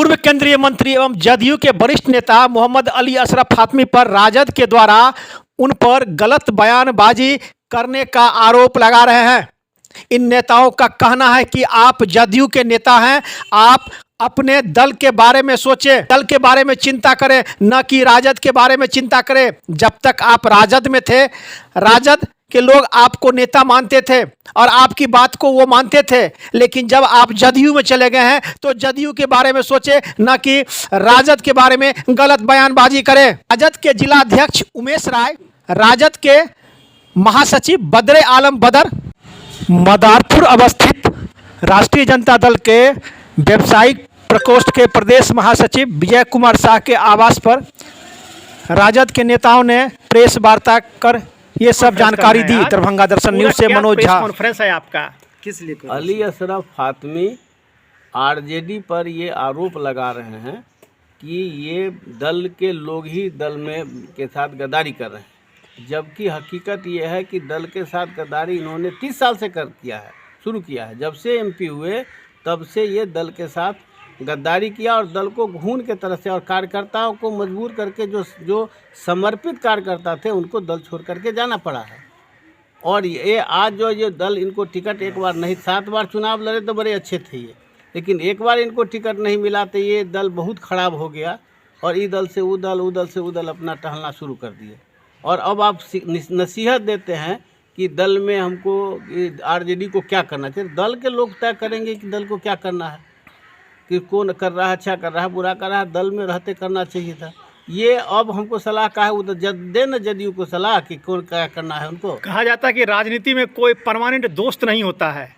पूर्व केंद्रीय मंत्री एवं जदयू के वरिष्ठ नेता मोहम्मद अली अशरफ फातमी पर राजद के द्वारा उन पर गलत बयानबाजी करने का आरोप लगा रहे हैं। इन नेताओं का कहना है कि आप जदयू के नेता हैं, आप अपने दल के बारे में सोचें, दल के बारे में चिंता करें, न कि राजद के बारे में चिंता करें। जब तक आप राजद में थे, राजद के लोग आपको नेता मानते थे और आपकी बात को वो मानते थे, लेकिन जब आप जदयू में चले गए हैं तो जदयू के बारे में सोचें, न कि राजद के बारे में गलत बयानबाजी करें। राजद के जिला अध्यक्ष उमेश राय, राजद के महासचिव बदरे आलम बदर, मदारपुर अवस्थित राष्ट्रीय जनता दल के व्यावसायिक प्रकोष्ठ के प्रदेश महासचिव विजय कुमार शाह के आवास पर राजद के नेताओं ने प्रेस वार्ता कर ये सब जानकारी दी। दरभंगा दर्शन न्यूज से मनोज झा। कॉन्फ्रेंस है आपका किस लिए? अली अशरफ फातमी आरजेडी पर ये आरोप लगा रहे हैं कि ये दल के लोग ही दल में के साथ गद्दारी कर रहे हैं, जबकि हकीकत ये है कि दल के साथ गद्दारी इन्होंने 30 साल से शुरू किया है। जब से एमपी हुए तब से ये दल के साथ गद्दारी किया और दल को घून के तरह से और कार्यकर्ताओं को मजबूर करके जो समर्पित कार्यकर्ता थे उनको दल छोड़ करके जाना पड़ा है। और ये आज जो ये दल इनको टिकट एक बार नहीं 7 बार चुनाव लड़े तो बड़े अच्छे थे ये, लेकिन एक बार इनको टिकट नहीं मिला तो ये दल बहुत ख़राब हो गया और इस दल से वो दल अपना टहलना शुरू कर दिए। और अब आप नसीहत देते हैं कि दल में हमको आरजेडी को क्या करना चाहिए। दल के लोग तय करेंगे कि दल को क्या करना है, कि कौन कर रहा है, अच्छा कर रहा है, बुरा कर रहा है, दल में रहते करना चाहिए था। ये अब हमको सलाह का है उधर देना जदयू को सलाह कि कौन क्या करना है उनको। कहा जाता है कि राजनीति में कोई परमानेंट दोस्त नहीं होता है,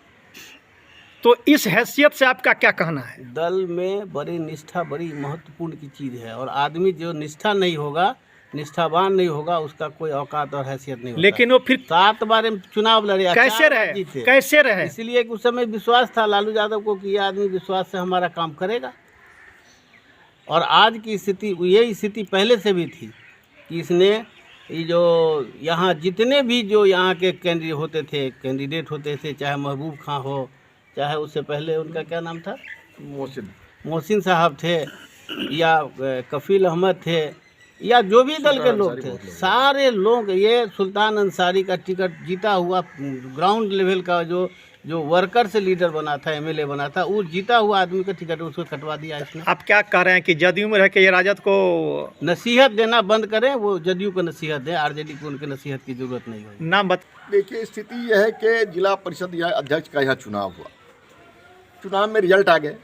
तो इस हैसियत से आपका क्या कहना है? दल में बड़ी निष्ठा बड़ी महत्वपूर्ण की चीज़ है और आदमी जो निष्ठा नहीं होगा, निष्ठावान नहीं होगा, उसका कोई औकात और हैसियत नहीं होता। लेकिन वो फिर 7 बार चुनाव लड़े, कैसे रहे? इसलिए उस समय विश्वास था लालू यादव को कि ये आदमी विश्वास से हमारा काम करेगा। और आज की स्थिति यही स्थिति पहले से भी थी कि इसने ये जो यहाँ जितने भी जो यहाँ के कैंडिडेट होते थे, चाहे महबूब खां हो, चाहे उससे पहले उनका क्या नाम था, मोहसिन साहब थे, या कफील अहमद थे, या जो भी दल के लोग थे, सारे लोग ये सुल्तान अंसारी का टिकट जीता हुआ ग्राउंड लेवल का जो वर्कर से लीडर बना था, एमएलए बना था, वो जीता हुआ आदमी का टिकट उसको कटवा दिया इसने। आप क्या कह रहे हैं कि जदयू में रह के ये राजद को नसीहत देना बंद करें, वो जदयू को नसीहत दें, आरजेडी को उनके नसीहत की जरूरत नहीं होगी। नाम देखिए, स्थिति यह है कि जिला परिषद या अध्यक्ष का यहाँ चुनाव हुआ, चुनाव में रिजल्ट आ गए।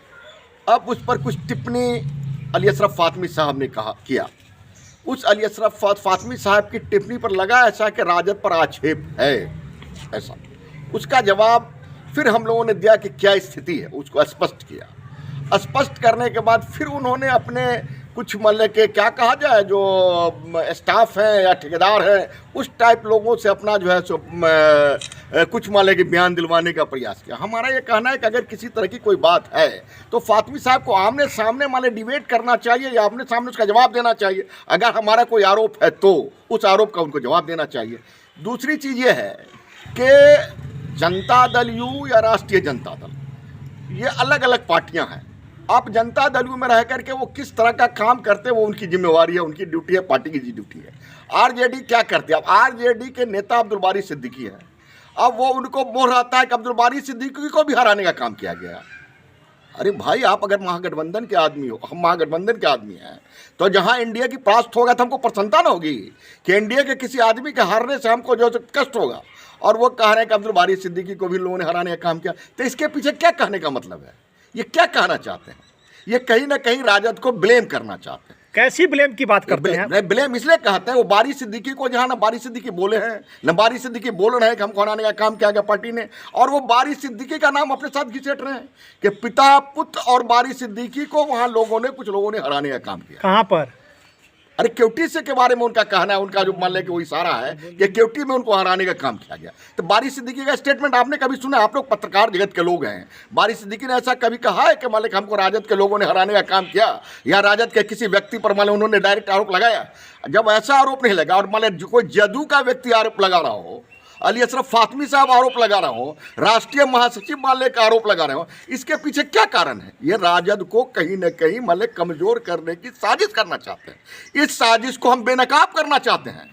अब उस पर कुछ टिप्पणी अली अशरफ फातमी साहब ने किया। उस अली अशरफ फातमी साहब की टिप्पणी पर लगा ऐसा कि राजद पर आक्षेप है, ऐसा उसका जवाब फिर हम लोगों ने दिया कि क्या स्थिति है, उसको स्पष्ट किया। स्पष्ट करने के बाद फिर उन्होंने अपने कुछ मतलब के क्या कहा जाए, जो स्टाफ है या ठेकेदार है, उस टाइप लोगों से अपना जो है सो कुछ माले के बयान दिलवाने का प्रयास किया। हमारा ये कहना है कि अगर किसी तरह की कोई बात है तो फातमी साहब को आमने सामने माले डिबेट करना चाहिए या आमने सामने उसका जवाब देना चाहिए। अगर हमारा कोई आरोप है तो उस आरोप का उनको जवाब देना चाहिए। दूसरी चीज़ ये है कि जनता दल यू या राष्ट्रीय जनता दल, ये अलग अलग पार्टियां हैं। आप जनता दल यू में रह करके वो किस तरह का काम करते हैं वो उनकी जिम्मेवारी है, उनकी ड्यूटी है, पार्टी की ड्यूटी है। आरजेडी क्या करती है? अब आरजेडी के नेता अब्दुल बारी सिद्दीकी है, अब वो उनको बोल रहता है कि अब्दुल बारी सिद्दीकी को भी हराने का काम किया गया। अरे भाई, आप अगर महागठबंधन के आदमी हो, हम महागठबंधन के आदमी हैं, तो जहां इंडिया की परास्त होगा तो हमको प्रसन्नता ना होगी कि इंडिया के किसी आदमी के हारने से हमको जो कष्ट होगा। और वो कह रहे हैं कि अब्दुल बारी सिद्दीकी को भी लोगों ने हराने का काम किया। तो इसके पीछे क्या कहने का मतलब है? ये क्या कहना चाहते हैं? ये कहीं ना कहीं राजद को ब्लेम करना चाहते हैं। कैसी ब्लेम की बात करते हैं? ब्लेम इसलिए कहते हैं, वो बारी सिद्दीकी को जहाँ ना बारी सिद्दीकी बोले हैं, न बारी सिद्दीकी बोल रहे हैं कि हमको हराने का काम किया गया पार्टी ने, और वो बारी सिद्दीकी का नाम अपने साथ घिसेट रहे हैं कि पिता पुत्र और बारी सिद्दीकी को वहाँ कुछ लोगों ने हराने का काम किया। कहाँ पर? अरे केवटी से के बारे में उनका कहना है, उनका जो मान लें कि वो इशारा है कि केवटी में उनको हराने का काम किया गया। तो बारी सिद्दीकी का स्टेटमेंट आपने कभी सुना? आप लोग पत्रकार जगत के लोग हैं, बारी सिद्दीकी ने ऐसा कभी कहा है कि मान लें हमको राजद के लोगों ने हराने का काम किया, या राजद के किसी व्यक्ति पर मान लें उन्होंने डायरेक्ट आरोप लगाया? जब ऐसा आरोप नहीं लगा और मान लें कोई जदयू का व्यक्ति आरोप लगा रहा हो अली अशरफ फातमी साहब आरोप लगा रहे हो, राष्ट्रीय महासचिव मान ले का आरोप लगा रहे हो, इसके पीछे क्या कारण है? ये राजद को कहीं न कहीं मान ले कमजोर करने की साजिश करना चाहते हैं। इस साजिश को हम बेनकाब करना चाहते हैं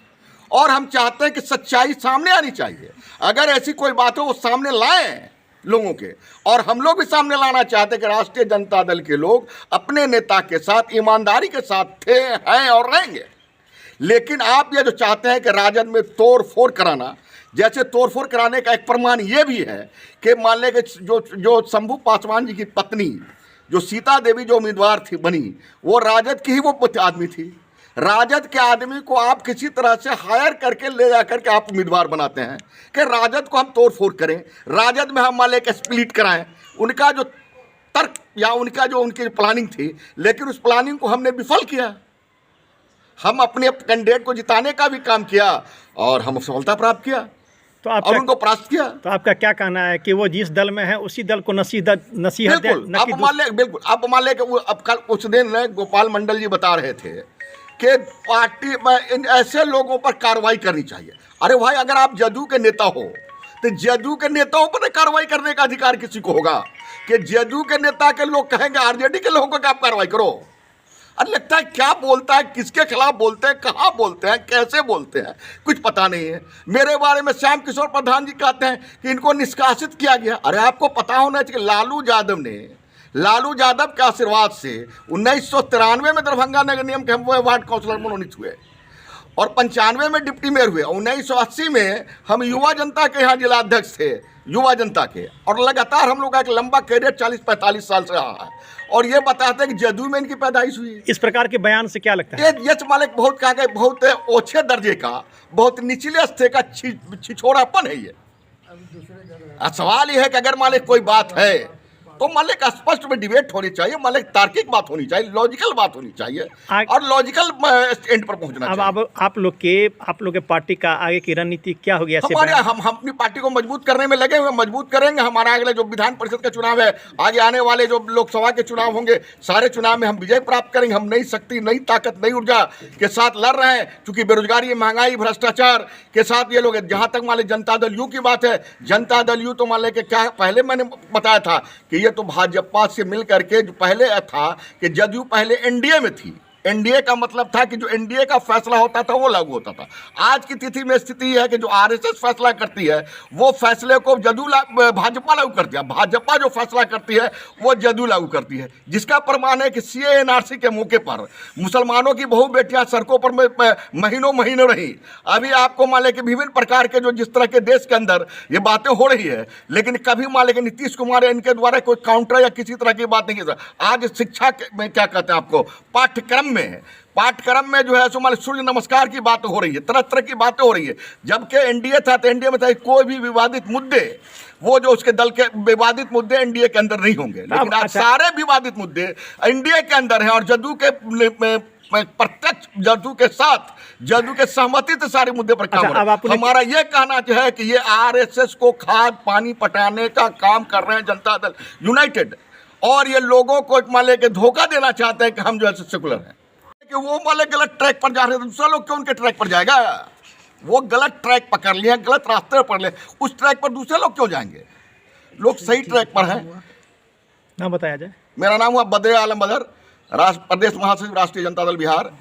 और हम चाहते हैं कि सच्चाई सामने आनी चाहिए। अगर ऐसी कोई बात हो वो सामने लाएं लोगों के, और हम लोग भी सामने लाना चाहते हैं कि राष्ट्रीय जनता दल के लोग अपने नेता के साथ ईमानदारी के साथ थे, हैं और रहेंगे। लेकिन आप ये जो चाहते हैं कि राजद में तोड़ फोड़ कराना, जैसे तोड़ फोड़ कराने का एक प्रमाण ये भी है कि मान लें कि जो शंभू पासवान जी की पत्नी जो सीता देवी जो उम्मीदवार थी बनी, वो राजद की ही वो आदमी थी। राजद के आदमी को आप किसी तरह से हायर करके ले जा करके आप उम्मीदवार बनाते हैं कि राजद को हम तोड़ फोड़ करें, राजद में हम मान लें कि स्प्लिट कराएं। उनका जो तर्क या उनका जो उनकी प्लानिंग थी, लेकिन उस प्लानिंग को हमने विफल किया। हम अपने कैंडिडेट को जिताने का भी काम किया और हम सफलता प्राप्त किया तो और उनको परास्त किया। तो आपका क्या कहना है कि वो जिस दल में है उसी दल को नसीहत बिल्कुल अब मान ले कि वो अब कल कुछ दिन गोपाल मंडल जी बता रहे थे कि पार्टी में इन ऐसे लोगों पर कार्रवाई करनी चाहिए। अरे भाई, अगर आप जदयू के नेता हो तो जदयू के नेताओं पर कार्रवाई करने का अधिकार किसी को होगा कि जदयू के नेता के लोग कहेंगे आरजेडी के लोगों को आप कार्रवाई करो? अरे लगता है क्या बोलता है, किसके खिलाफ बोलते हैं, कहाँ बोलते हैं, कैसे बोलते हैं, कुछ पता नहीं है। मेरे बारे में श्याम किशोर प्रधान जी कहते हैं कि इनको निष्कासित किया गया। अरे आपको पता होना चाहिए लालू यादव के आशीर्वाद से 1993 में दरभंगा नगर निगम के हम वार्ड काउंसलर मनोनीत हुए और 95 में डिप्टी मेयर हुए। 1980 में हम युवा जनता के यहाँ जिलाध्यक्ष थे, युवा जनता के, और लगातार हम लोग का एक लंबा कैरियर 40-45 साल से रहा है। और ये बताते हैं कि जदयू में इनकी पैदाइश हुई। इस प्रकार के बयान से क्या लगता है? ये मालिक बहुत कहा गया, बहुत ओछे दर्जे का, बहुत निचले स्तर का छिछोरापन है ये। सवाल ये है कि अगर मालिक कोई बात है तो मालिक स्पष्ट में डिबेट होनी चाहिए, मालिक तार्किक बात होनी चाहिए, लॉजिकल बात होनी चाहिए और लॉजिकल एंड पर पहुंचना चाहिए। अब आप लोग के पार्टी का आगे की रणनीति क्या होगी? हम अपनी पार्टी को मजबूत करने में लगे हुए, मजबूत करेंगे। हमारा अगले जो विधान परिषद का चुनाव है, आगे आने वाले जो लोकसभा के चुनाव होंगे, सारे चुनाव में हम विजय प्राप्त करेंगे। हम नई शक्ति, नई ताकत, नई ऊर्जा के साथ लड़ रहे हैं, क्योंकि बेरोजगारी, महंगाई, भ्रष्टाचार के साथ ये लोग, जहाँ तक मान लीजिए जनता दल यू की बात है, जनता दल यू तो मान लें कि क्या पहले मैंने बताया था कि तो भाजपा से मिल करके जो पहले था कि जदयू पहले एनडीए में थी। एनडीए का मतलब था कि जो एनडीए का फैसला होता था वो लागू होता था। आज की तिथि में स्थिति है कि जो आरएसएस फैसला करती है वो फैसले को भाजपा लागू करती है, भाजपा जो फैसला करती है वो जदयू लागू करती है। जिसका प्रमाण है कि सीए एनआरसी के मौके पर मुसलमानों की बहु बेटियां सड़कों पर महीनों रही। अभी आपको मान लें कि विभिन्न प्रकार के जो जिस तरह के देश के अंदर ये बातें हो रही है, लेकिन कभी मान लें कि नीतीश कुमार इनके द्वारा कोई काउंटर या किसी तरह की बात नहीं की। आज शिक्षा में क्या कहते हैं, आपको पाठ्यक्रम में जो है सो मान सूर्य नमस्कार की बात हो रही है, तरह तरह की बातें हो रही है। जबकि एनडीए था तो एनडीए में था कोई भी विवादित मुद्दे, वो जो उसके दल के विवादित मुद्दे एनडीए के अंदर नहीं होंगे। लेकिन आज सारे विवादित मुद्दे एनडीए के अंदर हैं और जदयू के प्रत्यक्ष जदयू के साथ, जदयू के सहमति से सारे मुद्दे पर काम हो रहा है। हमारा ये कहना है कि ये आरएसएस को खाद पानी पटाने का काम कर रहे हैं जनता दल यूनाइटेड, और ये लोगों को मान ले के धोखा देना चाहते हैं कि हम जो है सेकुलर हैं, कि वो मान ले गलत ट्रैक पर जा रहे हैं। दूसरा लोग क्यों उनके ट्रैक पर जाएगा? वो गलत ट्रैक पकड़ लिया, गलत रास्ते पर ले, उस ट्रैक पर दूसरे लोग क्यों जाएंगे? लोग सही ट्रैक पर हैं। नाम बताया जाए। मेरा नाम हुआ बद्रे आलम बदर, प्रदेश महासचिव राष्ट्रीय जनता दल बिहार।